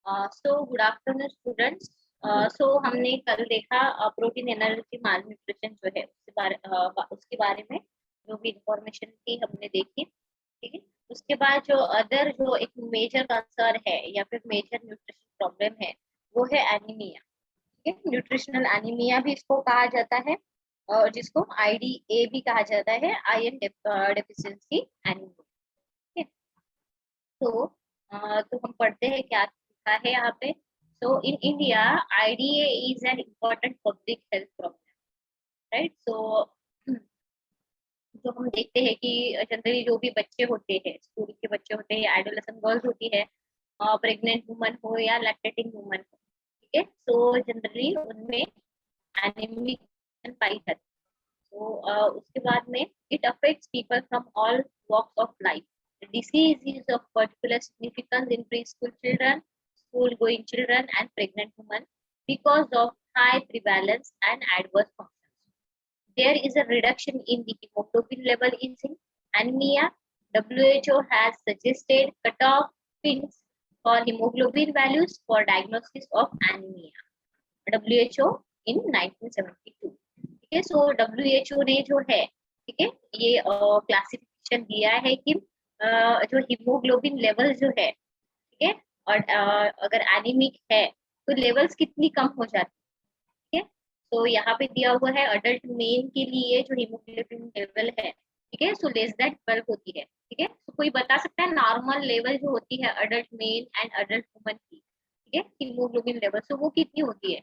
सो good afternoon students. So हमने कल देखा प्रोटीन एनर्जी माल न्यूट्रिशन जो है उसके बारे में जो भी इंफॉर्मेशन थी हमने देखी। ठीक है, उसके बाद जो अदर जो एक मेजर कंसर्न है या फिर मेजर न्यूट्रिशन प्रॉब्लम है वो है एनीमिया। ठीक है, न्यूट्रिशनल एनीमिया भी इसको कहा जाता है और जिसको आईडीए भी कहा जाता है, आयरन डेफिशिएंसी एनीमिया। ठीक है, तो हम पढ़ते हैं क्या लिखा है यहाँ पे। So in India IDA is an important public health problem, right. So जो हम देखते हैं कि जनरली जो भी बच्चे होते हैं, स्कूल के बच्चे होते हैं, एडोलेसेंट गर्ल्स होती है, प्रेग्नेंट वुमन हो या लैक्टेटिंग वुमन हो, ठीक है, सो जनरली उनमें एनीमिक पाई जाती है। तो उसके बाद में it affects people from all walks of life. The disease is of particular significance in preschool children, school-going children, and pregnant women because of high prevalence and adverse functions. There is a reduction in the hemoglobin level in anemia. WHO has suggested cutoff pins for hemoglobin values for diagnosis of anemia. WHO in 1972। ठीक है, सो WHO ने जो है, ठीक है, ये classification दिया है कि जो हीमोग्लोबिन लेवल जो है, ठीक है, और अगर एनीमिक है तो लेवल्स कितनी कम हो जाती है। ठीक है, तो यहाँ पे दिया हुआ है अडल्ट मेन के लिए जो हीमोग्लोबिन लेवल है, ठीक है, सो लेस देन 12 होती है। ठीक है, तो कोई बता सकता है नॉर्मल लेवल जो होती है adult male and adult woman की, ठीक है, हीमोग्लोबिन लेवल, सो वो कितनी होती है?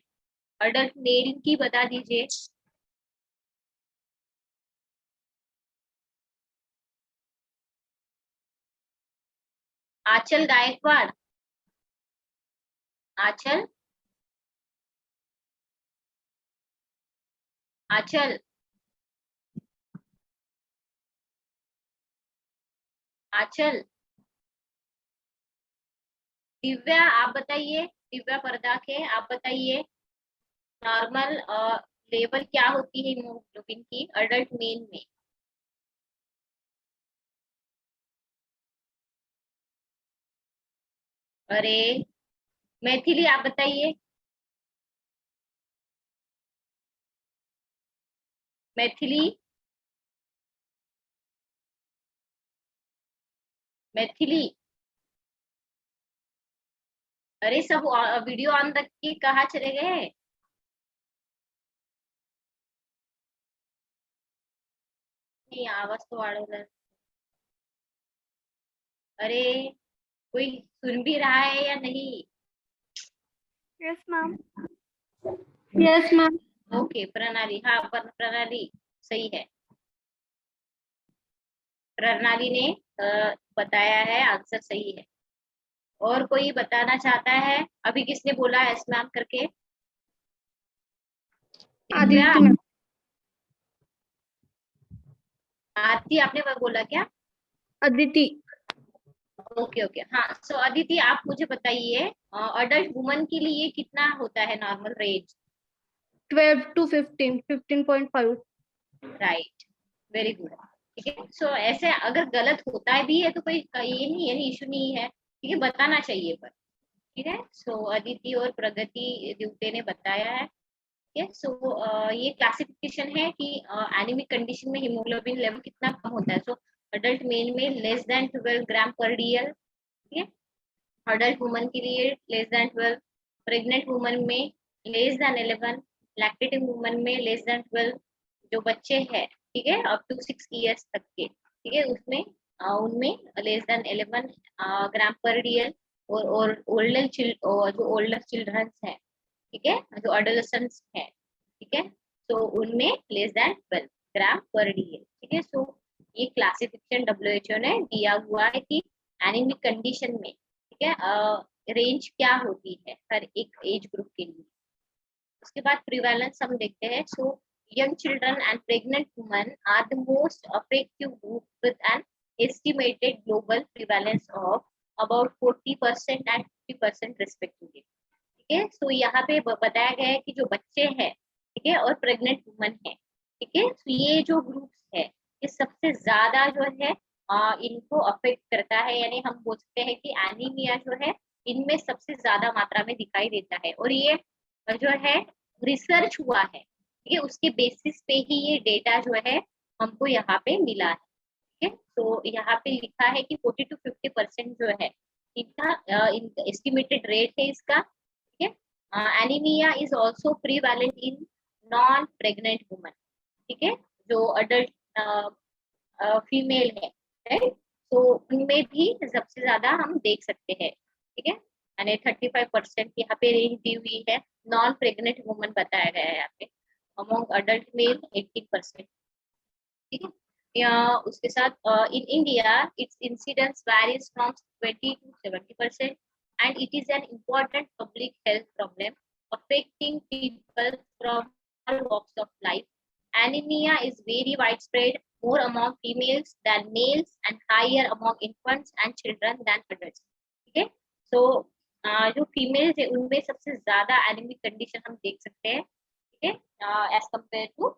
अडल्ट मेल की बता दीजिए। आंचल गायकवाड़, आंचल, आंचल, आंचल, दिव्या आप बताइए, दिव्या परदाखे आप बताइए, नॉर्मल लेवल क्या होती है हीमोग्लोबिन की अडल्ट मेल में? अरे मैथिली आप बताइए, मैथिली, मैथिली। अरे सब वीडियो ऑन रख के कहाँ चले गए? नहीं, आवाज तो वाढवलं। अरे कोई सुन भी रहा है या नहीं? Yes ma'am. Yes ma'am. Okay, प्रणाली, हाँ प्रणाली सही है। प्रणाली ने बताया है, आंसर सही है। और कोई बताना चाहता है? अभी किसने बोला एस मैम करके? दिव्या, आदित्य मैम। आरती आपने बोला क्या? अदिति। ओके ओके, हाँ, सो अदिति आप मुझे बताइए, अडल्ट वुमन के लिए कितना होता है normal range? 12 to 15, 15.5। Right, very good. ठीक है, सो ऐसे अगर गलत होता है भी है तो कोई ये नहीं है, इशू नहीं है, ठीक है, बताना चाहिए पर। ठीक है, सो अदिति और प्रगति द्युते ने बताया है। ठीक है, सो ये क्लासिफिकेशन है कि एनीमिक कंडीशन में हीमोग्लोबिन लेवल कितना कम होता है। सो अडल्ट मेल में लेस देन 12 ग्राम पर डीएल, ठीक है, अडल्ट वुमन के लिए लेस देन 12, प्रेग्नेंट वुमन में लेस देन 11, लैक्टेटिंग वुमन में लेस देन 12, जो बच्चे हैं, ठीक है, अप टू 6 इयर्स तक के, ठीक है, उसमें उनमें लेस देन 11 ग्राम पर डीएल, और ओल्डर जो ओल्डर चिल्ड्रंस हैं, ठीक है, जो एडोलेसेंट्स हैं, ठीक है, तो उनमें लेस देन 12 ग्राम पर डीएल। ठीक है, सो ये क्लासिफिकेशन डब्ल्यूएचओ ने दिया हुआ है कि एनीमिक कंडीशन में, ठीक है, रेंज क्या होती है हर एक एज ग्रुप के लिए। उसके बाद प्रिवेलेंस हम देखते हैं। So young children and pregnant women are the most affective group with an estimated global prevalence of about 40% and 50% respectively. ठीक है, सो यहाँ पे बताया गया है कि जो बच्चे हैं, ठीक है, और प्रेग्नेंट वुमन है, ठीक है, तो ये जो ग्रुप्स है ये सबसे ज्यादा जो है इनको अफेक्ट करता है, यानी हम बोल सकते हैं कि एनीमिया जो है इनमें सबसे ज्यादा मात्रा में दिखाई देता है। और ये जो है रिसर्च हुआ है, ठीक है, उसके बेसिस पे ही ये डेटा जो है हमको यहाँ पे मिला है। ठीक है, तो यहाँ पे लिखा है कि 40 to 50% जो है इनका एस्टिमेटेड रेट है इसका। ठीक है, anaemia is also prevalent in non pregnant woman. ठीक है, जो अडल्ट फीमेल है, राइट, तो उनमें भी सबसे ज्यादा हम देख सकते हैं। ठीक है, यानी 35% यहाँ पे रेंज दी हुई है। नॉन प्रेग्नेंट वुमन बताया गया है यहाँ पे। Among adult mail 18%। ठीक है, या उसके साथ in India it's incidence varies from 20 to 70%, and it is an important public health problem affecting people from all walks of life. Anemia is very widespread, more among females than males, and higher among infants and children than adults. ठीक है, so जो females है उनमें सबसे ज्यादा anaemic condition हम देख सकते हैं। ठीक है, एज कम्पेयर टू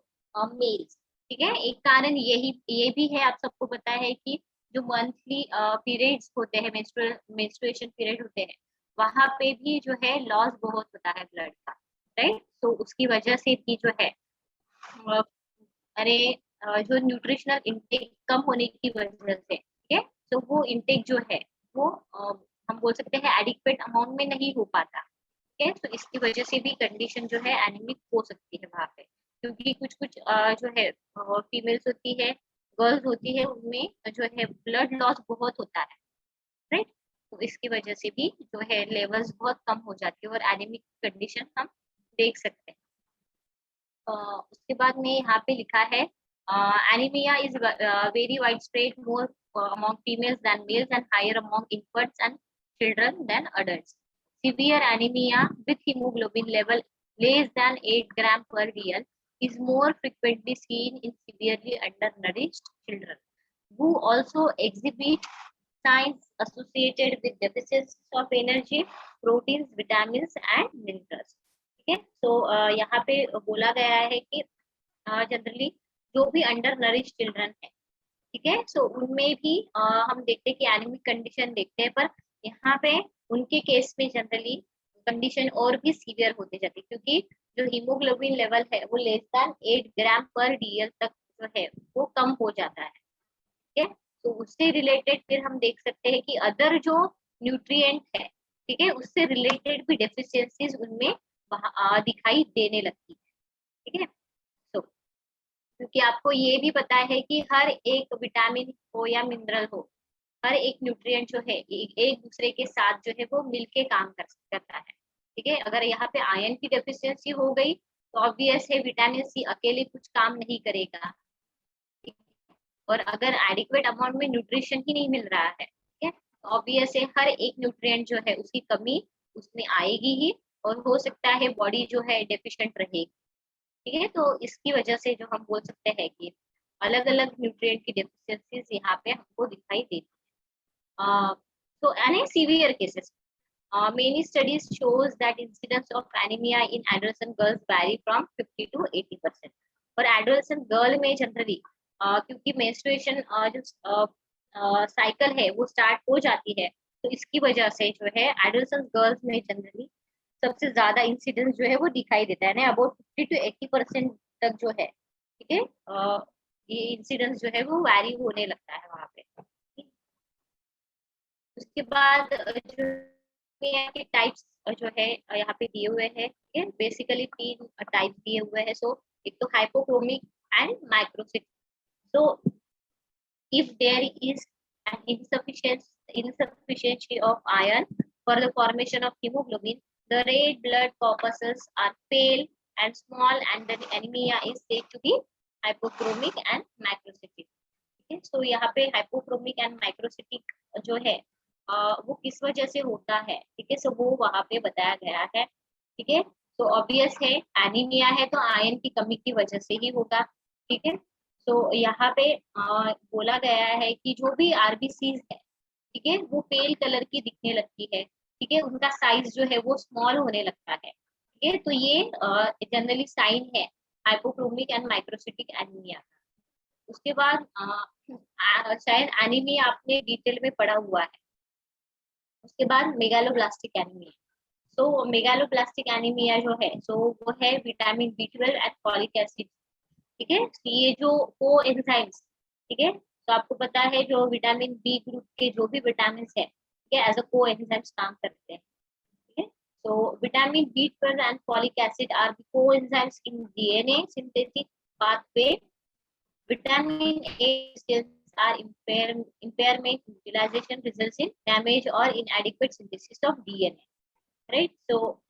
मेल्स। ठीक है, एक कारण ये भी है, आप सबको पता है कि जो मंथली पीरियड्स होते हैं, मेंस्ट्रुएशन पीरियड होते हैं, वहां पे भी जो है लॉस बहुत होता है ब्लड का, राइट। तो उसकी वजह से भी जो है अ, अरे जो न्यूट्रिशनल इंटेक कम होने की वजह से, ठीक है, तो वो इंटेक जो है वो हम बोल सकते हैं एडिक्वेट अमाउंट में नहीं हो पाता। ठीक है, तो इसकी वजह से भी कंडीशन जो है एनीमिक हो सकती है वहां पे, क्योंकि कुछ कुछ जो है फीमेल्स होती है, गर्ल्स होती है, उनमें जो है ब्लड लॉस बहुत होता है, राइट। तो इसकी वजह से भी जो है लेवल्स बहुत कम हो जाती है और एनीमिक कंडीशन हम देख सकते हैं। उसके बाद में यहाँ पे लिखा है anaemia is very wide spread, more among females than males and higher among infants and children than adults. Severe anemia with hemoglobin level less than 8 gram per dl is more frequently seen in severely undernourished children who also exhibit signs associated with deficits of energy, proteins, vitamins and minerals. ठीक है, तो यहाँ पे बोला गया है कि generally जो भी अंडर नरिश चिल्ड्रन है, ठीक है, सो उनमें भी हम देखते हैं कि एनीमिक कंडीशन देखते हैं, पर यहाँ पे उनके केस में जनरली कंडीशन और भी सीवियर होते जाती है, क्योंकि जो हीमोग्लोबिन लेवल है वो लेस देन 8 ग्राम पर डीएल तक जो है वो कम हो जाता है। ठीक है, तो उससे रिलेटेड फिर हम देख सकते हैं कि अदर जो न्यूट्रिएंट है, ठीक है, उससे रिलेटेड भी डेफिशिएंसीज उनमें दिखाई देने लगती है। ठीक है, तो क्योंकि आपको ये भी पता है कि हर एक विटामिन हो या मिनरल हो, हर एक न्यूट्रिएंट जो है एक दूसरे के साथ जो है वो मिलके काम करता है। ठीक है, अगर यहाँ पे आयरन की डेफिशिएंसी हो गई तो ऑब्वियस है विटामिन सी अकेले कुछ काम नहीं करेगा। और अगर एडिक्वेट अमाउंट में न्यूट्रिशन ही नहीं मिल रहा है, ठीक है, ऑब्वियस है हर एक न्यूट्रिएंट जो है उसकी कमी उसमें आएगी ही, और हो सकता है बॉडी जो है डेफिशिएंट रहेगी। ठीक है, तो इसकी वजह से जो हम बोल सकते हैं कि अलग अलग न्यूट्रिएंट की डेफिशिएंसीज यहाँ पे हमको दिखाई देती है। So any severe cases, many studies shows that incidence of anemia in adolescent girls vary from 50 to 80%। और adolescent girl में जनरली क्योंकि menstruation जो साइकिल है वो स्टार्ट हो जाती है, तो इसकी वजह से जो है adolescent गर्ल्स में जनरली सबसे ज्यादा इंसिडेंस जो है वो दिखाई देता है ना, अबाउट 50 to 80% तक जो है। ठीक है, ये इंसिडेंस जो है वो वैरी होने लगता है वहां पे। उसके बाद जो के टाइप्स जो है यहाँ पे दिए हुए हैं, ठीक है, बेसिकली 3 टाइप्स दिए हुए हैं। सो एक तो hypochromic and microcytic. So if there is an insufficiency of iron for the formation of hemoglobin, the red blood corpuscles are pale and small, and the anemia is said to be hypochromic and macrocytic। ठीक है, so यहाँ पे hypochromic and macrocytic जो है वो किस वजह से होता है, ठीक है, सो वो वहां पे बताया गया है। ठीक है, तो ऑब्वियस है एनीमिया है तो आयरन की कमी की वजह से ही होगा। ठीक है, तो यहाँ पे बोला गया है कि जो भी आरबीसीज है, ठीक है, वो पेल कलर की दिखने लगती है। ठीक है, उनका साइज जो है वो स्मॉल होने लगता है। ठीक है, तो ये जनरली साइन है हाइपोक्रोमिक एंड माइक्रोसिटिक एनीमिया। उसके बाद शायद एनीमिया आपने डिटेल में पढ़ा हुआ है, उसके बाद मेगालोब्लास्टिक एनीमिया। सो मेगालोब्लास्टिक एनीमिया जो है सो वो है vitamin B12 and folic acid. ठीक है, तो ये जो को एंजाइम्स, ठीक है, तो आपको पता है जो विटामिन बी ग्रुप के जो भी विटामिन है, ठीक है, एज अ को एंजाइम्स काम करते हैं। ठीक है, so vitamin B12 and folic acid are the coenzymes in DNA synthetic pathway. Vitamin A cells are impairment utilization results in damage or inadequate synthesis of DNA. Right? So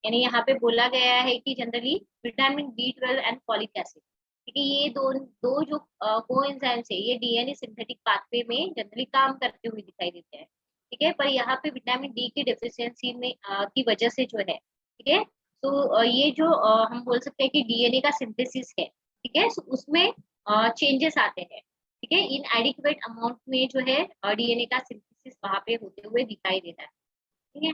यानी यहाँ पे बोला गया है कि generally vitamin B12 and folic acid, ठीक है, ये दो जो कोएंजाइम्स है ये डीएनए सिंथेटिक पाथवे में जनरली काम करते हुए दिखाई देते हैं। ठीक है, पर यहाँ पे विटामिन डी की डेफिशिएंसी में की वजह से जो है, ठीक है, तो ये जो हम बोल सकते हैं कि डीएनए का सिंथेसिस है, ठीक है, so उसमें चेंजेस आते हैं। ठीक है, इन एडिक्वेट अमाउंट में जो है डीएनए का सिंथेसिस वहां पे होते हुए दिखाई देता है। ठीक है,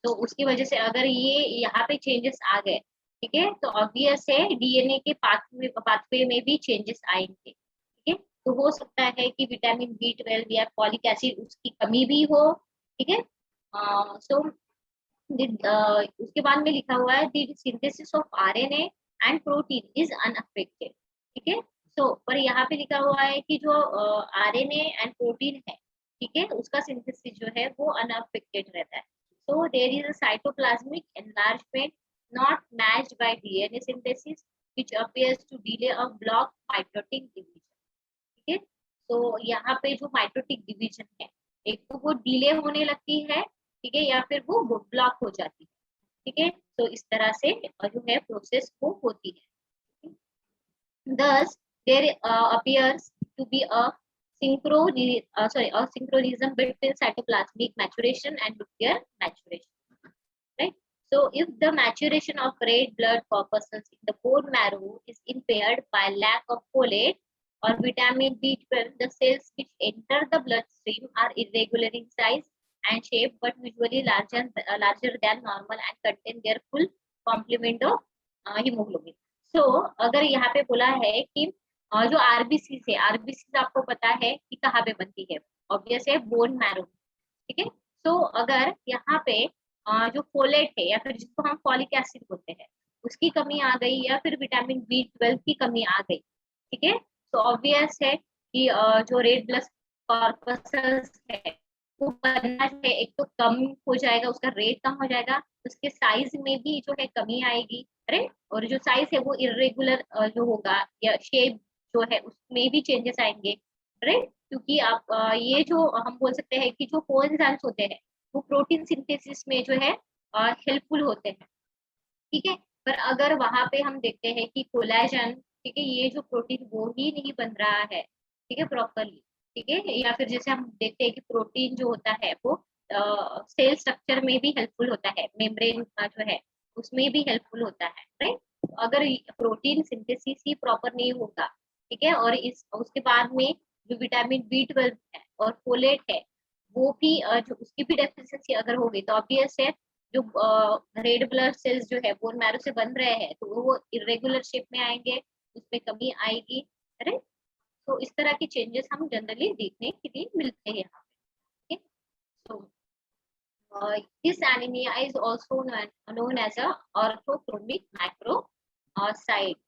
तो उसकी वजह से अगर ये यहाँ पे चेंजेस आ गए, ठीक है, तो ऑब्वियस है डीएनए के पाथवे में भी चेंजेस आएंगे। ठीक है, तो हो सकता है कि विटामिन B12 या फॉलिक एसिड उसकी कमी भी हो। ठीक है, सो उसके बाद में लिखा हुआ है the synthesis of RNA and protein is unaffected. ठीक है, सो पर यहाँ पे लिखा हुआ है कि जो आरएनए एंड प्रोटीन है, ठीक है, उसका सिंथेसिस जो है वो अनअफेक्टेड रहता है। So there is a cytoplasmic enlargement not matched by DNA synthesis, which appears to delay or block mitotic division. ठीक है, तो यहाँ पे जो माइटोटिक डिवीजन है, एक तो वो डिले होने लगती है, ठीक है, या फिर वो ब्लॉक हो जाती है। ठीक है, तो इस तरह से जो है प्रोसेस वो होती है। Thus, there appears to be a synchronism between cytoplasmic maturation and nuclear maturation. Right? So, if the maturation of red blood corpuscles in the bone marrow is impaired by lack of folate or vitamin B12, the cells which enter the bloodstream are irregular in size and shape, but usually larger than normal and contain their full complement of hemoglobin. So, अगर यहाँ पे बोला है कि जो RBC है, RBC आपको पता है कि कहाँ पे बनती है, ऑब्वियस है बोन मैरो। ठीक है, तो अगर यहाँ पे जो फोलेट है या फिर जिसको हम फॉलिक एसिड बोलते हैं उसकी कमी आ गई या फिर विटामिन B12 की कमी आ गई, ठीक है, तो ऑब्वियस है कि जो रेड ब्लड कॉर्पसल्स है वो बनना जो है एक तो कम हो जाएगा, उसका रेट कम हो जाएगा, उसके साइज में भी जो है कमी आएगी। राइट, और जो साइज है वो इरेगुलर जो होगा या शेप जो है उसमें भी चेंजेस आएंगे। राइट, क्योंकि आप ये जो हम बोल सकते हैं कि जो कोएंजाइम्स होते हैं वो प्रोटीन सिंथेसिस में जो है हेल्पफुल होते हैं। ठीक है, पर अगर वहां पे हम देखते हैं कि कोलेजन, ठीक है, ये जो प्रोटीन वो ही नहीं बन रहा है, ठीक है, प्रॉपरली, ठीक है, या फिर जैसे हम देखते हैं कि प्रोटीन जो होता है वो सेल स्ट्रक्चर में भी हेल्पफुल होता है, मेम्ब्रेन का जो है उसमें भी हेल्पफुल होता है। राइट, अगर प्रोटीन सिंथेसिस ही प्रॉपर नहीं होगा, ठीक है, और इस उसके बाद में जो विटामिन B12 है और फोलेट है वो भी जो उसकी भी डेफिशिएंसी अगर होगी तो ऑब्वियस है जो रेड ब्लड सेल्स जो है बोन मैरो से बन रहे हैं तो वो इरेगुलर शेप में आएंगे, उसमें कमी आएगी। राइट, तो इस तरह के चेंजेस हम जनरली देखने के लिए मिलते हैं यहाँ पे। सो this anemia is also known as a orthochromic microcyte।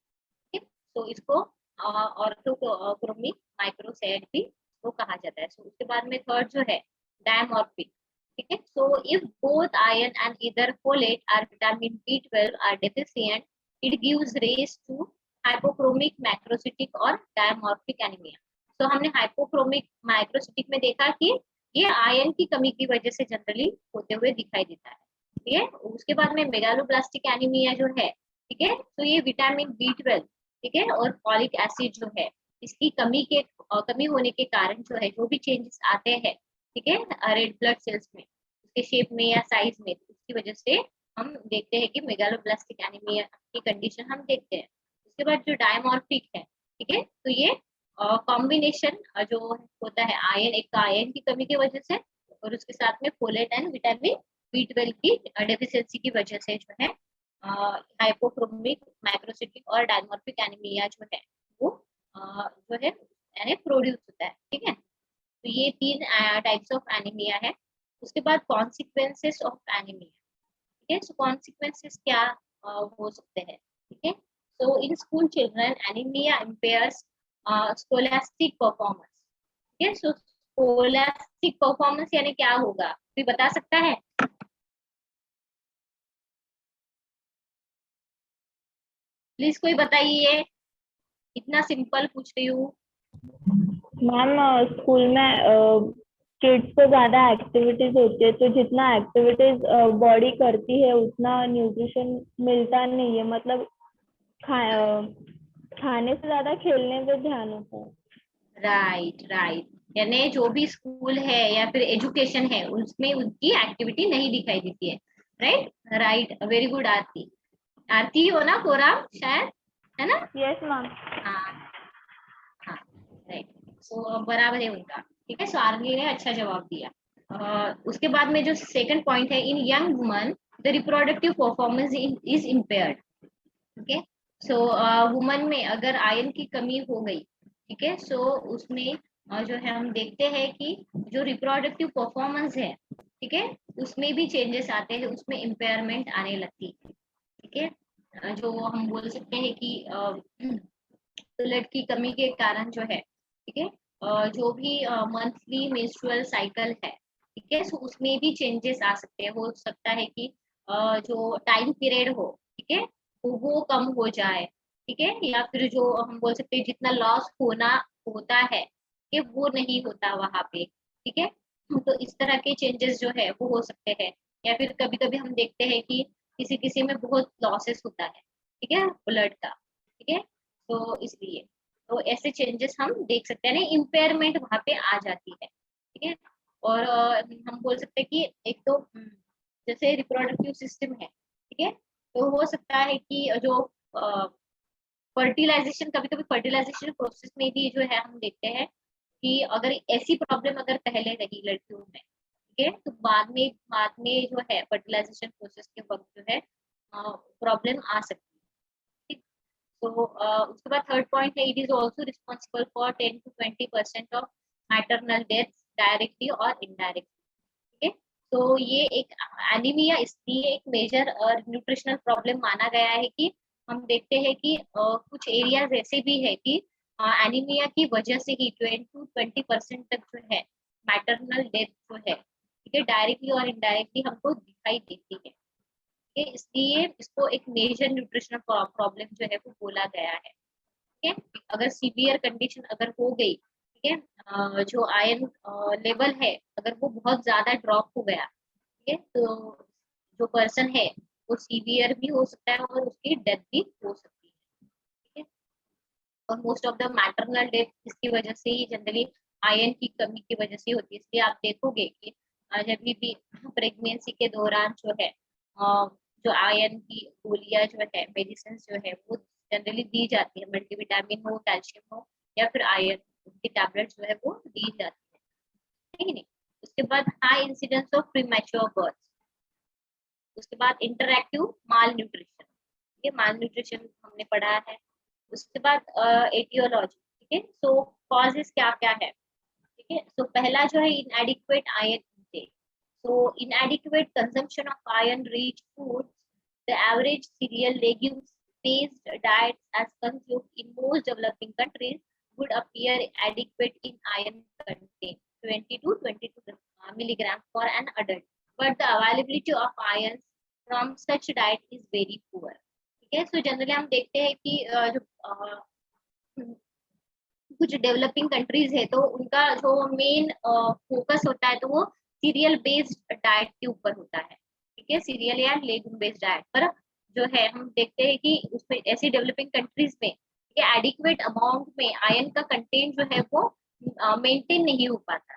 तो इसको ऑर्थोक्रोमिक माइक्रोसाइट भी वो कहा जाता है। उसके बाद में थर्ड जो है डायमॉर्फिक। ठीक है, so if both iron and either folate or vitamin B12 are deficient it gives rise to hypochromic macrocytic और डायमॉर्फिक एनीमिया। तो हमने हाइपोक्रोमिक माइक्रोसिटिक में देखा कि ये आयरन की कमी की वजह से जनरली होते हुए दिखाई देता है। ठीक है, उसके बाद में मेगालोब्लास्टिक एनीमिया जो है, ठीक है, तो ये विटामिन B12, ठीक है, और फॉलिक एसिड जो है इसकी कमी होने के कारण जो है जो भी चेंजेस आते हैं, ठीक है, रेड ब्लड सेल्स में उसके शेप में या साइज में, उसकी वजह से हम देखते हैं कि मेगालोब्लास्टिक एनीमिया की कंडीशन हम देखते हैं। उसके बाद जो डायमॉर्फिक है, ठीक है, तो ये कॉम्बिनेशन जो होता है आयरन, एक आयरन की कमी की वजह से और उसके साथ में फोलेट एंड विटामिन B12 की डेफिशिएंसी की वजह से जो है हाइपोक्रोमिक माइक्रोसिटिक और डायमॉर्फिक एनीमिया जो है वो जो है यानी प्रोड्यूस होता है। ठीक है, तो ये तीन टाइप्स ऑफ एनीमिया है। उसके बाद कॉन्सिक्वेंसेस ऑफ एनीमिया, ठीक है। सो कॉन्सिक्वेंसेस क्या हो सकते हैं, ठीक है। So in school children anaemia impairs scholastic performance, ठीक है। सो स्कोलास्टिक परफॉर्मेंस यानी क्या होगा, कोई बता सकता है? प्लीज कोई बताइए, इतना सिंपल पूछ रही हूँ। मैम स्कूल में किड्स को ज्यादा एक्टिविटीज होती है, तो जितना एक्टिविटीज बॉडी करती है उतना न्यूट्रिशन मिलता नहीं है, मतलब खाने से ज्यादा खेलने पे ध्यान होता है। राइट राइट, यानी जो भी स्कूल है या फिर एजुकेशन है उसमें उनकी एक्टिविटी नहीं दिखाई देती है। राइट राइट, वेरी गुड आरती। आरती हो ना कोराम शायद, है ना? Yes ma'am. हाँ हाँ, राइट। सो बराबर है उनका, ठीक है। सो आरती ने अच्छा जवाब दिया। उसके बाद में जो सेकंड पॉइंट है, in young woman the reproductive performance is impaired, ठीक है। सो वुमन में अगर आयरन की कमी हो गई, ठीक है, सो उसमें जो है हम देखते हैं कि जो रिप्रोडक्टिव परफॉर्मेंस है, ठीक है, उसमें भी चेंजेस आते हैं, उसमें इम्पेयरमेंट आने लगती है, ठीक है। जो हम बोल सकते हैं कि ब्लड की कमी के कारण जो है, ठीक है, जो भी मंथली मेंस्ट्रुअल साइकिल है, ठीक है, सो उसमें भी चेंजेस आ सकते हैं। हो सकता है कि जो टाइम पीरियड हो, ठीक है, तो वो कम हो जाए, ठीक है, या फिर जो हम बोल सकते हैं जितना लॉस होना होता है कि वो नहीं होता वहां पे, ठीक है। तो इस तरह के चेंजेस जो है वो हो सकते हैं। या फिर कभी कभी हम देखते हैं कि किसी किसी में बहुत लॉसेस होता है, ठीक है, ब्लड का, ठीक है। तो इसलिए तो ऐसे चेंजेस हम देख सकते हैं ना, इम्पेयरमेंट वहां पे आ जाती है, ठीक है। और हम बोल सकते हैं कि एक तो जैसे रिप्रोडक्टिव सिस्टम है, ठीक है, तो हो सकता है कि जो फर्टिलाइजेशन, कभी कभी फर्टिलाइजेशन प्रोसेस में भी जो है हम देखते हैं कि अगर ऐसी प्रॉब्लम अगर पहले रही लड़कियों में, ठीक है, तो बाद में जो है फर्टिलाइजेशन प्रोसेस के वक्त जो है प्रॉब्लम आ सकती है, ठीक। तो उसके बाद थर्ड पॉइंट है, it is also responsible for 10 to 20% of maternal death directly और इनडायरेक्टली, ठीक है। तो ये एक एनीमिया इसलिए एक मेजर न्यूट्रिशनल प्रॉब्लम माना गया है कि हम देखते हैं कि कुछ एरियाज ऐसे भी है कि एनीमिया की वजह से ही 10 to 20% तक जो है मैटरनल डेथ जो है, ठीक है, डायरेक्टली और इनडायरेक्टली हमको दिखाई देती है, ठीक है। इसलिए इसको एक मेजर न्यूट्रिशनल प्रॉब्लम जो है वो बोला गया है, ठीक है। अगर सीवियर कंडीशन अगर हो गई, ठीक है, जो आयरन लेवल है अगर वो बहुत ज्यादा ड्रॉप हो गया, ठीक है, तो जो पर्सन है वो सीवियर भी हो सकता है और उसकी डेथ भी हो सकती है, ठीक है। और most of the maternal death इसकी वजह से ही जनरली आयरन की कमी की वजह से होती है। इसलिए आप देखोगे कि जब भी प्रेगनेंसी के दौरान जो है जो आयरन की गोलियां जो है, मेडिसिन जो है वो जनरली दी जाती है, मल्टीविटामिन हो, कैल्शियम हो या फिर आयरन की टैबलेट जो है वो दी जाती है, ठीक है नहीं। उसके बाद high incidence of premature birth, उसके बाद इंटरएक्टिव माल न्यूट्रिशन, ये माल न्यूट्रिशन हमने पढ़ा है। उसके बाद एटियोलॉजी, ठीक है। सो कॉजेस क्या क्या है, ठीक है। सो पहला जो है इनएडिक्वेट iron intake, so inadequate consumption of iron rich foods, the average cereal legumes based diets as consumed in most developing countries would appear adequate in iron content 20 to 22 milligrams for an adult, but the availability of iron from such diet is very poor, ठीक है। So generally हम देखते हैं कि जो कुछ developing countries है तो उनका जो मेन फोकस होता है तो वो सीरियल बेस्ड डाइट के ऊपर होता है, ठीक है, सीरियल या लेगुम बेस्ड डाइट पर जो है हम देखते हैं कि उसमें ऐसी डेवलपिंग कंट्रीज में एडिक्वेट अमाउंट में आयरन का कंटेंट जो है वो मेंटेन नहीं हो पाता,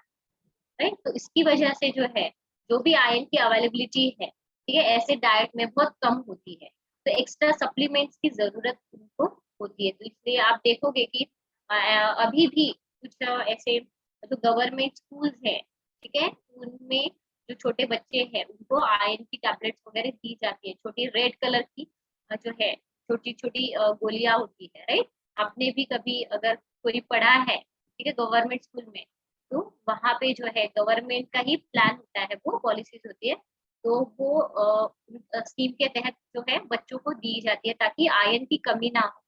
राइट। तो इसकी वजह से जो है जो भी आयरन की अवेलेबिलिटी है, ठीक है, ऐसे डाइट में बहुत कम होती है, तो एक्स्ट्रा सप्लीमेंट्स की जरूरत उनको होती है। तो इसलिए आप देखोगे कि अभी भी कुछ ऐसे जो गवर्नमेंट स्कूल्स है, ठीक है, उनमें जो छोटे बच्चे हैं उनको आयरन की टैबलेट्स वगैरह दी जाती है, छोटी रेड कलर की जो है छोटी छोटी गोलियां होती है, राइट। आपने भी कभी अगर कोई पढ़ा है, ठीक है, गवर्नमेंट स्कूल में तो वहां पे जो है गवर्नमेंट का ही प्लान होता है, वो पॉलिसीज होती है, तो वो स्कीम के तहत जो है बच्चों को दी जाती है ताकि आयरन की कमी ना हो।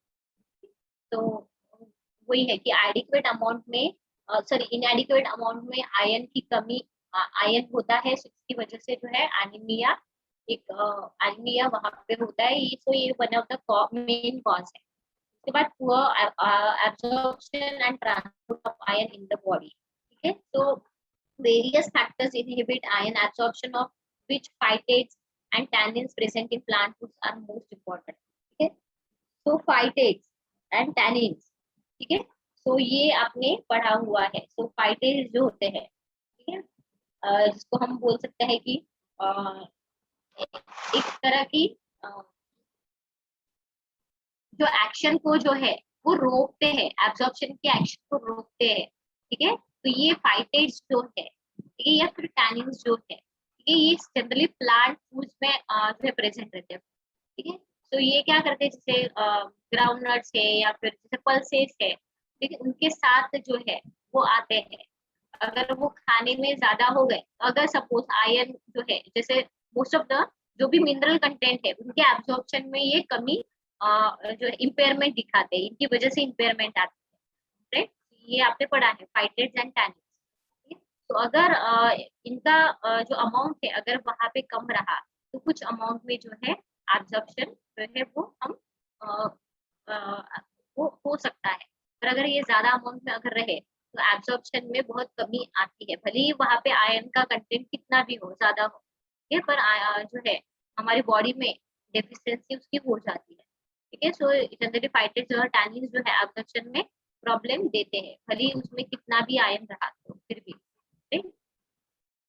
तो वही है कि एडिक्वेट अमाउंट में सॉरी इनएडिक्वेट अमाउंट में आयरन की कमी, आयरन होता है, so इसकी वजह से जो है एनीमिया, एक एनीमिया वहां पे होता है, ये तो ये one of the main cause है। उसके बाद poor absorption and transport of iron in the body, ठीक है। तो various factors inhibit iron absorption, of which phytates and tannins present in plant foods are most important, ठीक है। तो phytates and tannins, ठीक है, तो ये आपने पढ़ा हुआ है। तो phytates जो होते हैं, ठीक है, जिसको हम बोल सकते हैं कि अ, एक तरह की जो एक्शन को जो है वो रोकते हैं, एब्जॉर्प्शन के एक्शन को रोकते हैं, ठीक है। तो ये फाइटेट्स जो है, ठीक है, या फिर टैनिन्स जो है, ठीक है, ये जनरली प्लांट फूड्स में जो है प्रेजेंट रहते हैं, ठीक है। तो ये क्या करते हैं, जैसे ग्राउंड नट्स है या फिर जैसे पल्सेस है, ठीक है, उनके साथ जो है वो आते हैं। अगर वो खाने में ज्यादा हो गए, अगर सपोज आयरन जो है, जैसे मोस्ट ऑफ द जो भी मिनरल कंटेंट है उनके एब्जॉर्प्शन में ये कमी जो इम्पेयरमेंट दिखाते हैं, इनकी वजह से इम्पेयरमेंट आती है, राइट। ये आपने पढ़ा है फाइटेट्स एंड टैनिन्स। तो अगर इनका जो अमाउंट है अगर वहां पे कम रहा, तो कुछ अमाउंट में जो है एब्जॉर्प्शन जो है वो हम अ, वो हो सकता है। पर अगर ये ज्यादा अमाउंट में अगर रहे तो एब्जॉर्प्शन में बहुत कमी आती है, भले ही वहां पे आयरन का कंटेंट कितना भी हो, ज्यादा हो, ठीक है, पर जो है हमारी बॉडी में डेफिशिएंसी उसकी हो जाती है, ठीक है। सो जनरली फाइटेट्स और टैनिन्स जो है एब्जॉर्प्शन में प्रॉब्लम देते हैं, भले ही उसमें कितना भी आयरन रहा तो फिर भी, ठीक।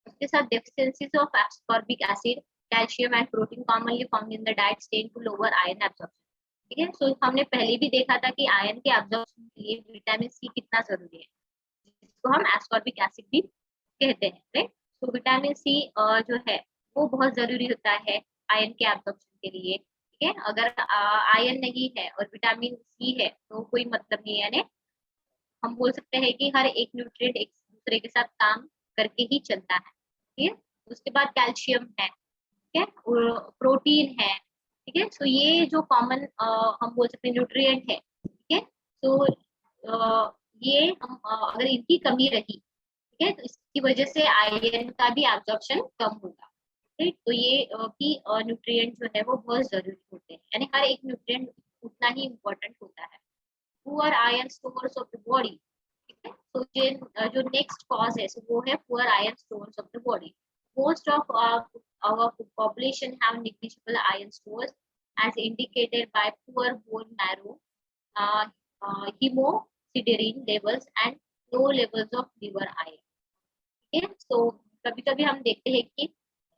उसके साथ deficiencies of ascorbic acid, calcium and protein commonly found in the diet tend to lower iron absorption, ठीक है। सो हमने पहले भी देखा था कि आयरन के एब्जॉर्प्शन के लिए विटामिन सी कितना जरूरी है, जिसको हम एस्कॉर्बिक एसिड भी कहते हैं, राइट। तो विटामिन सी जो है वो बहुत जरूरी होता है आयरन के एब्जॉर्प्शन के लिए, ठीक है। अगर आयरन नहीं है और विटामिन सी है तो कोई मतलब नहीं है, यानी हम बोल सकते हैं कि हर एक न्यूट्रिएंट एक दूसरे के साथ काम करके ही चलता है, ठीक है। उसके बाद कैल्शियम है, ठीक है, और प्रोटीन है, ठीक है। सो ये जो कॉमन हम बोल सकते हैं न्यूट्रिएंट है, ठीक है। तो ये हम अगर इनकी कमी रही, ठीक है, तो इसकी वजह से आयरन का भी एब्जॉर्प्शन कम होगा, ठीक। तो ये कि न्यूट्रिएंट जो है वो बहुत जरूरी होते हैं, यानी हर एक न्यूट्रिएंट उतना ही इम्पोर्टेंट होता है। Poor iron stores of the body, ठीक है। तो जो नेक्स्ट कॉज है, so वो है poor iron stores of the body. Most of our population have negligible iron stores as indicated by poor bone marrow, uh, hemosiderin levels and low levels of liver iron, ठीक है। तो कभी कभी हम देखते हैं कि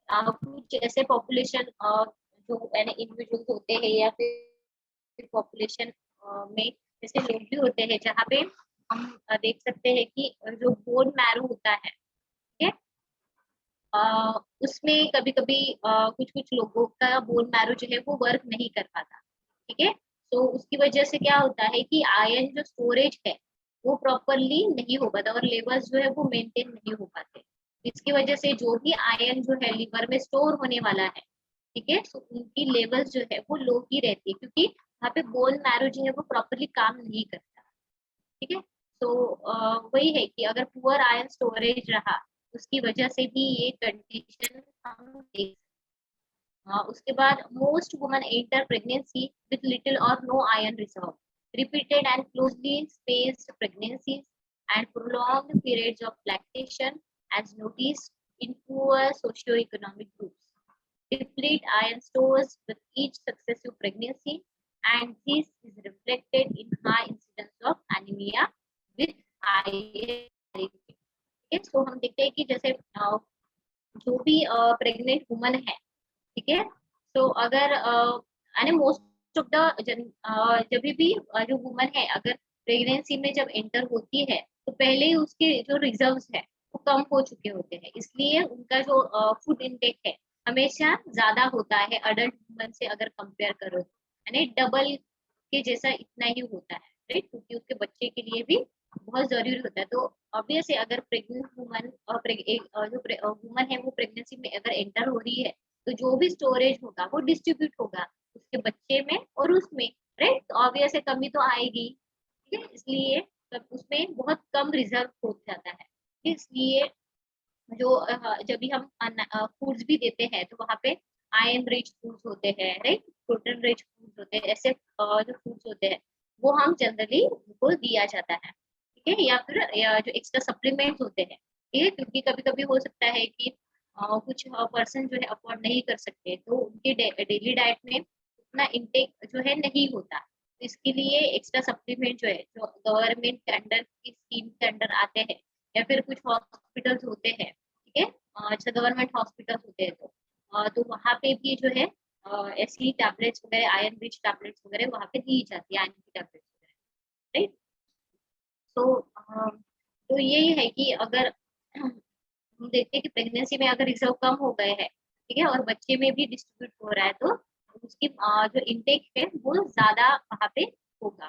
कुछ ऐसे पॉपुलेशन जो इंडिविजुअल्स होते हैं या फिर पॉपुलेशन में जैसे लोग भी होते हैं जहाँ पे हम देख सकते हैं कि जो बोन मैरो होता है, ठीक है, उसमें कभी कभी कुछ कुछ लोगों का बोन मैरो जो है वो वर्क नहीं कर पाता, ठीक है। तो उसकी वजह से क्या होता है कि आयरन जो स्टोरेज है वो प्रॉपरली नहीं हो पाता और लेवल्स जो है वो मेंटेन नहीं हो पाते। इसकी वजह से जो भी आयरन जो है लिवर में स्टोर होने वाला है, ठीक है, तो उनकी लेवल्स जो है वो लो ही रहती है, क्योंकि वहाँ पे बोन मैरो जो है वो प्रॉपरली काम नहीं करता, ठीक है। तो वही है कि अगर पुअर आयरन स्टोरेज रहा उसकी वजह से भी ये कंडीशन हम देख। उसके बाद most woman enter pregnancy with little or no iron reserve, repeated and closely spaced pregnancies and prolonged periods of lactation as noticed in poor socioeconomic groups deplete iron stores with each successive pregnancy, and this is reflected in high incidence of anemia with iron, तो हम देखते हैं कि जैसे जो भी pregnant woman है, ठीक है, तो अगर यानी मोस्ट ऑफ द जब भी जो वुमन है अगर प्रेगनेंसी में जब एंटर होती है तो पहले ही उसके जो रिजर्व्स है वो कम हो चुके होते हैं, इसलिए उनका जो फूड इनटेक है हमेशा ज्यादा होता है अडल्ट वुमन से अगर कंपेयर करो, यानी डबल के जैसा इतना ही होता है, राइट, क्योंकि उसके बच्चे के लिए भी बहुत जरूरी होता है। तो ऑब्वियसली अगर प्रेग्नेंट वुमन और जो वुमन है वो प्रेगनेंसी में अगर एंटर हो रही है, तो जो भी स्टोरेज होगा वो डिस्ट्रीब्यूट होगा उसके बच्चे में और उसमें, राइट। तो ऑब्वियसली कमी तो आएगी, ठीक है। इसलिए तब उसमें बहुत कम रिजर्व हो जाता है। इसलिए जो जब भी हम फूड्स भी देते हैं तो वहाँ पे आयरन रिच फूड्स होते हैं, राइट, प्रोटीन रिच फूड्स होते हैं, ऐसे जो फूड्स होते हैं वो हम जनरली उनको दिया जाता है, ठीक है। या जो एक्स्ट्रा सप्लीमेंट्स होते हैं, ठीक है, क्योंकि कभी कभी हो सकता है कि कुछ पर्सन जो है अफोर्ड नहीं कर सकते, तो उनके डेली डाइट में उतना इंटेक जो है नहीं होता। तो इसके लिए एक्स्ट्रा सप्लीमेंट जो है जो गवर्नमेंट के अंडर की स्कीम के अंडर आते हैं, या फिर कुछ हॉस्पिटल्स होते हैं, ठीक है, अच्छा गवर्नमेंट हॉस्पिटल होते हैं, तो वहाँ पे भी जो है ऐसी टैबलेट्स वगैरह, आयरन रिच टैबलेट्स वगैरह वहाँ पे दी जाती है, आयरन की टैबलेट्स वगैरह, राइट। तो यही है कि अगर हम देखते हैं कि प्रेगनेंसी में अगर रिजर्व कम हो गए हैं, ठीक है, और बच्चे में भी डिस्ट्रीब्यूट हो रहा है, तो उसकी जो इंटेक है वो ज्यादा वहाँ पे होगा,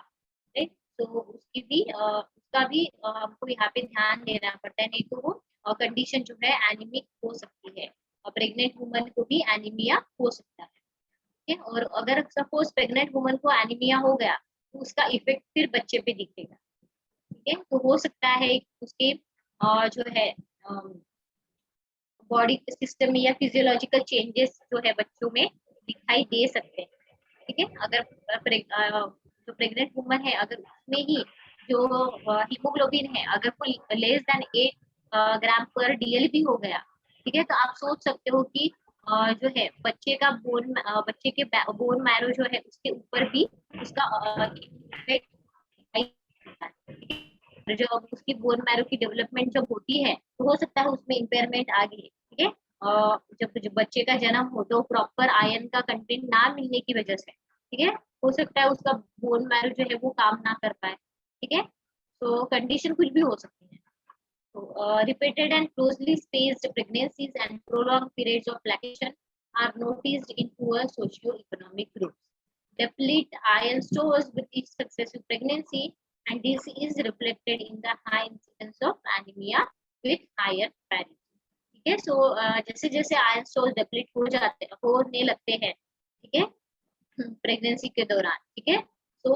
राइट। तो उसकी भी उसका भी हमको यहाँ पे ध्यान देना पड़ता है, नहीं तो वो कंडीशन जो है एनीमिक हो सकती है, और प्रेग्नेंट वुमन को भी एनीमिया हो सकता है, ठीक है। और अगर सपोज प्रेग्नेंट वुमन को एनीमिया हो गया तो उसका इफेक्ट फिर बच्चे पे दिखेगा, ठीक है। तो हो सकता है उसके जो है बॉडी सिस्टम में या फिजियोलॉजिकल चेंजेस जो है बच्चों में दिखाई दे सकते हैं, ठीक है। अगर जो प्रेग्नेंट वुमन है अगर उसमें ही जो हीमोग्लोबिन है अगर कोई लेस देन 8 ग्राम पर डीएल भी हो गया, ठीक है, तो आप सोच सकते हो कि जो है बच्चे के बोन मैरो जो है उसके ऊपर भी उसका effect दिखाई देता है, ठीक है। और जब उसकी बोन मैरो की डेवलपमेंट जब होती है तो हो सकता है उसमें इम्पेयरमेंट आ गई, ठीक है। जब बच्चे का जन्म हो तो प्रॉपर आयरन का कंटेंट ना मिलने की वजह से, ठीक है, हो सकता है उसका बोन मैरो जो है वो काम ना कर पाए, ठीक है। तो कंडीशन कुछ भी हो सकती है। तो repeated and closely spaced pregnancies and prolong periods of lactation are noticed in poor socio economic groups, deplete iron stores with each successive pregnancy, and this is reflected in the high incidence of anemia with higher parity, ठीक है। सो जैसे जैसे iron store deplete होने लगते हैं, ठीक है, pregnancy के दौरान, ठीक है, तो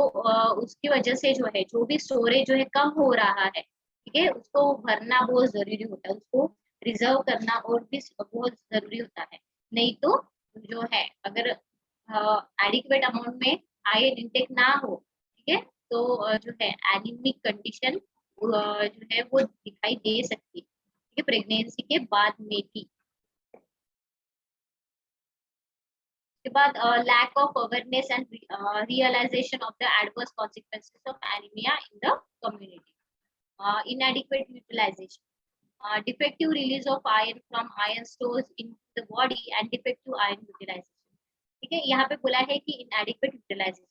उसकी वजह से जो है जो भी स्टोरेज जो है कम हो रहा है, ठीक है, उसको भरना बहुत जरूरी होता है, उसको रिजर्व करना और भी बहुत जरूरी होता है। नहीं तो जो है अगर एडिक्वेट अमाउंट में आयरन इंटेक ना हो, ठीक है, तो जो है एनीमिक कंडीशन जो है वो दिखाई दे सकती है, ठीक है, प्रेगनेंसी के बाद में भी। के बाद lack of awareness and realization of the adverse consequences of anemia in the community, inadequate utilization, defective release of iron from iron stores in the body and defective iron utilization, ठीक है। यहाँ पे बोला है कि inadequate utilization,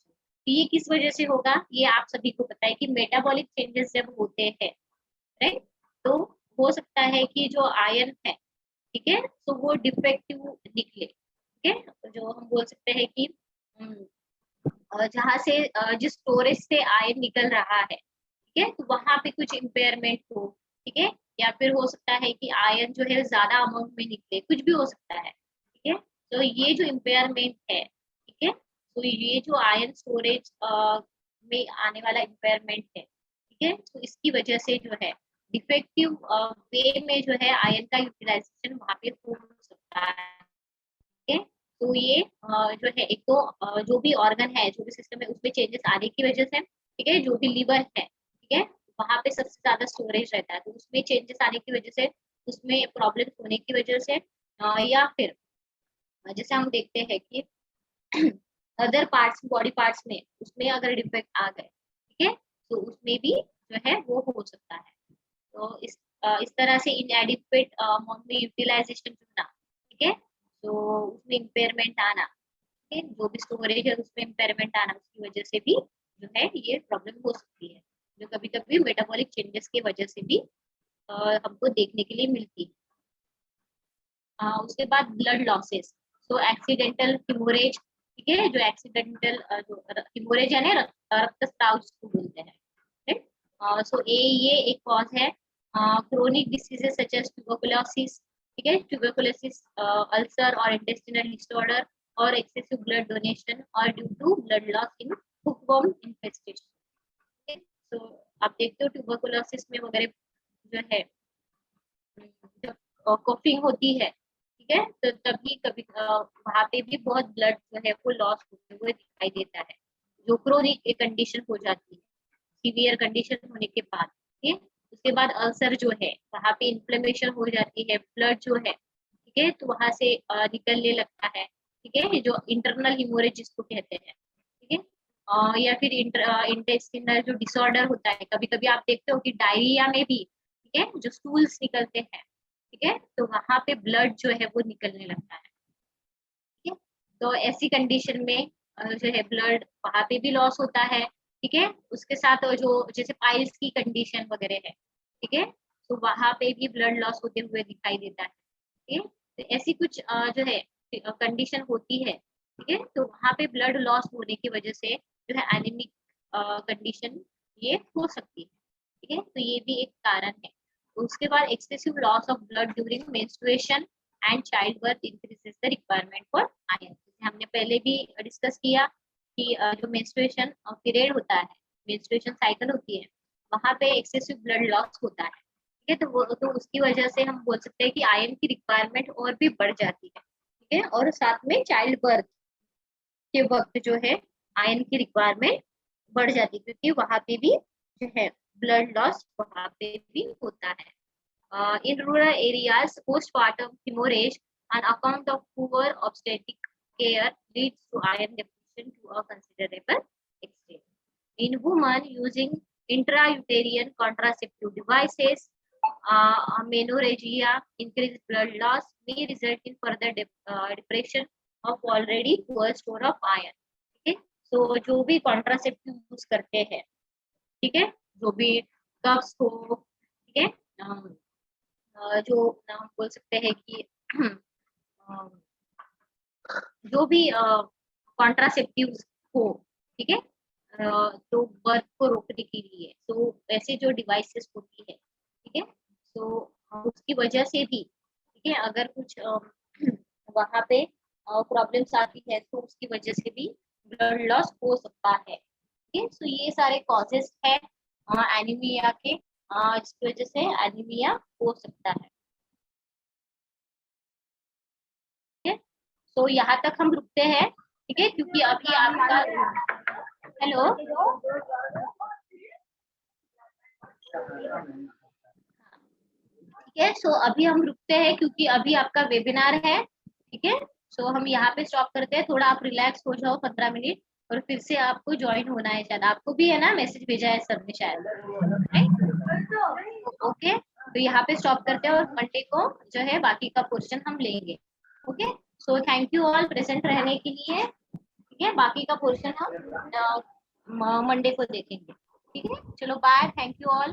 तो ये किस वजह से होगा, ये आप सभी को पता है कि मेटाबॉलिक चेंजेस जब होते हैं, राइट, तो हो सकता है कि जो आयरन है, ठीक है, तो वो डिफेक्टिव निकले, ठीक है। तो जो हम बोल सकते हैं कि जहाँ से जिस स्टोरेज से आयरन निकल रहा है, ठीक है, तो वहां पे कुछ इम्पेयरमेंट हो, ठीक है, या फिर हो सकता है कि आयरन जो है ज्यादा अमाउंट में निकले, कुछ भी हो सकता है, ठीक है। तो ये जो इम्पेयरमेंट है, ठीक है, तो ये जो आयरन स्टोरेज में आने वाला इम्पेयरमेंट है, ठीक है, तो इसकी वजह से जो है डिफेक्टिव वे में जो है आयरन का यूटिलाइजेशन वहां पे हो सकता है, ठीक है। तो ये जो है एक तो जो भी ऑर्गन है जो भी सिस्टम है उसमें चेंजेस आने की वजह से, ठीक है, जो भी लिवर है, ठीक है, वहां पे सबसे ज्यादा स्टोरेज रहता है, तो उसमें चेंजेस आने की वजह से, उसमें प्रॉब्लम होने की वजह से, या फिर जैसे हम देखते हैं कि अदर पार्ट्स बॉडी पार्ट्स में उसमें अगर डिफेक्ट आ गए, ठीक है, तो उसमें भी जो है वो हो सकता है। तो इस तरह से इनएडिक्वेट अमाउंट में यूटिलाइजेशन होना, ठीक है, तो उसमें इम्पेयरमेंट आना, ठीक है, जो भी स्टोरेज है उसमें इम्पेयरमेंट आना, उसकी वजह से भी जो है ये प्रॉब्लम हो सकती है, जो कभी कभी मेटाबॉलिक चेंजेस की वजह से भी हमको देखने के लिए मिलती है। उसके बाद ब्लड लॉसेस, तो एक्सीडेंटल हिमोरेज, ठीक है, जो एक्सीडेंटल जो हिमोरेज है ना, रक्तस्राव जिसको बोलते हैं, right? सो ये एक कॉज है। Chronic diseases such as tuberculosis, ठीक है, ट्यूबरकुलोसिस, अल्सर और इंटेस्टिनल डिसऑर्डर और एक्सेसिव ब्लड डोनेशन और due to blood loss in hookworm infestation. तो आप देखते हो ट्यूबरकुलोसिस में वगैरह जो है, जब कॉफिंग होती है, ठीक है, तो तभी कभी वहां पे भी बहुत ब्लड जो है वो लॉस होते हुए दिखाई देता है, जो क्रोनिक एक कंडीशन हो जाती है, सीवियर कंडीशन होने के बाद। ठीक है, उसके बाद अल्सर जो है वहां पे इन्फ्लेमेशन हो जाती है, ब्लड जो है, ठीक है, तो वहां से निकलने लगता है, ठीक है, जो इंटरनल हिमोरेज जिसको कहते हैं, ठीक है। या फिर इंटेस्टिनल जो डिसऑर्डर होता है, कभी कभी आप देखते हो कि डायरिया में भी, ठीक है, जो स्टूल्स निकलते हैं, ठीक है, तो वहां पे ब्लड जो है वो निकलने लगता है, ठीक है। तो ऐसी कंडीशन में जो है ब्लड वहां पे भी लॉस होता है, ठीक है। उसके साथ जो जैसे पाइल्स की कंडीशन वगैरह है, ठीक है, तो वहां पे भी ब्लड लॉस होते हुए दिखाई देता है, ठीक है। तो ऐसी कुछ जो है कंडीशन होती है, ठीक है, तो वहां पे ब्लड लॉस होने की वजह से जो है एनीमिक कंडीशन ये हो सकती है, ठीक है, तो ये भी एक कारण है। उसके बाद excessive loss of blood during menstruation and child birth increases the requirement for iron. जैसे हमने पहले भी डिस्कस किया कि जो मेंस्ट्रुएशन पीरियड होता है, मेंस्ट्रुएशन साइकिल होती है, वहां पे एक्सेसिव ब्लड लॉस होता है, ठीक है, तो वो तो उसकी वजह से हम बोल सकते हैं कि आयरन की रिक्वायरमेंट और भी बढ़ जाती है, ठीक है। और साथ में चाइल्ड बर्थ के वक्त जो है आयरन की रिक्वायरमेंट बढ़ जाती है, क्योंकि वहां पे भी जो है ब्लड लॉस वहां पे भी होता है। In rural areas, postpartum hemorrhage on account of poor obstetric care leads to iron deficiency to a considerable extent. In women using intrauterine contraceptive devices, amenorrhagia, increased blood loss may result in further depression of already poor store of iron. ठीक है, so जो भी contraceptive use करते हैं, ठीक है, जो भी कफ्स हो, ठीक है, जो हम बोल सकते हैं कि जो भी कॉन्ट्रासेप्टिव हो, ठीक है, तो बर्थ को रोकने के लिए, तो ऐसे जो डिवाइसेस होती है, ठीक है, तो उसकी वजह से भी, ठीक है, अगर कुछ वहां पे प्रॉब्लम्स आती है तो उसकी वजह से भी ब्लड लॉस हो सकता है, ठीक है। तो ये सारे कॉजेस है एनीमिया के, जिसकी वजह से एनीमिया हो सकता है, ठीक है। तो यहाँ तक हम रुकते हैं, ठीक है, क्योंकि अभी आपका हेलो, ठीक है, सो अभी हम रुकते हैं क्योंकि अभी आपका वेबिनार है, ठीक है। सो हम यहाँ पे स्टॉप करते हैं, थोड़ा आप रिलैक्स हो जाओ 15 मिनट, और फिर से आपको ज्वाइन होना है, शायद आपको भी है ना, मैसेज भेजा है सर ने शायद, राइट, ओके। तो यहाँ पे स्टॉप करते हैं और मंडे को जो है बाकी का पोर्शन हम लेंगे, okay. So thank you all present रहने के लिए, ठीक है, बाकी का पोर्शन हम मंडे को देखेंगे, ठीक है। चलो बाय, थैंक यू ऑल।